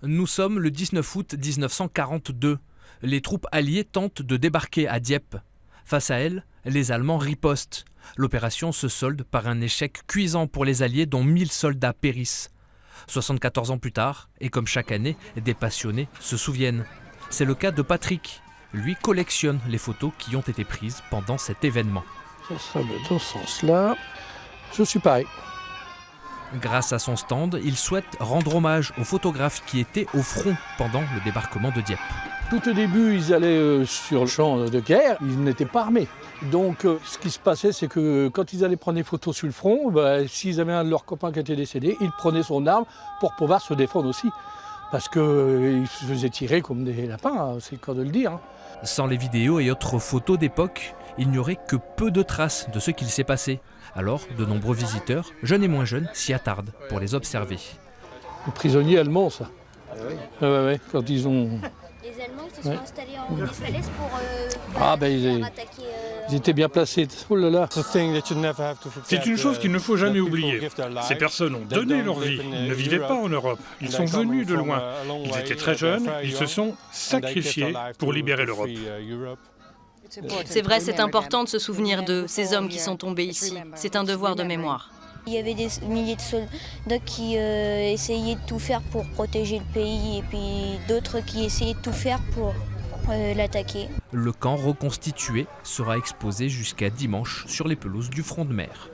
Nous sommes le 19 août 1942. Les troupes alliées tentent de débarquer à Dieppe. Face à elles, les Allemands ripostent. L'opération se solde par un échec cuisant pour les Alliés dont 1000 soldats périssent. 74 ans plus tard, et comme chaque année, des passionnés se souviennent. C'est le cas de Patrick. Lui collectionne les photos qui ont été prises pendant cet événement. Ça sera dans ce sens-là. Je suis pareil. Grâce à son stand, il souhaite rendre hommage aux photographes qui étaient au front pendant le débarquement de Dieppe. Tout au début, ils allaient sur le champ de guerre, ils n'étaient pas armés. Donc ce qui se passait, c'est que quand ils allaient prendre des photos sur le front, s'ils avaient un de leurs copains qui était décédé, ils prenaient son arme pour pouvoir se défendre aussi. Parce qu'ils se faisaient tirer comme des lapins, c'est le cas de le dire. Sans les vidéos et autres photos d'époque, il n'y aurait que peu de traces de ce qu'il s'est passé. Alors, de nombreux visiteurs, jeunes et moins jeunes, s'y attardent pour les observer. Les prisonniers allemands, ça. Ouais, quand ils ont... Les Allemands se sont installés en Westphalie pour attaquer... Ils étaient bien placés. Oh là là. C'est une chose qu'il ne faut jamais oublier. Ces personnes ont donné leur vie. Ils ne vivaient pas en Europe. Ils sont venus de loin. Ils étaient très jeunes. Ils se sont sacrifiés pour libérer l'Europe. C'est vrai, c'est important de se souvenir de ces hommes qui sont tombés ici. C'est un devoir de mémoire. Il y avait des milliers de soldats qui essayaient de tout faire pour protéger le pays et puis d'autres qui essayaient de tout faire pour l'attaquer. Le camp reconstitué sera exposé jusqu'à dimanche sur les pelouses du front de mer.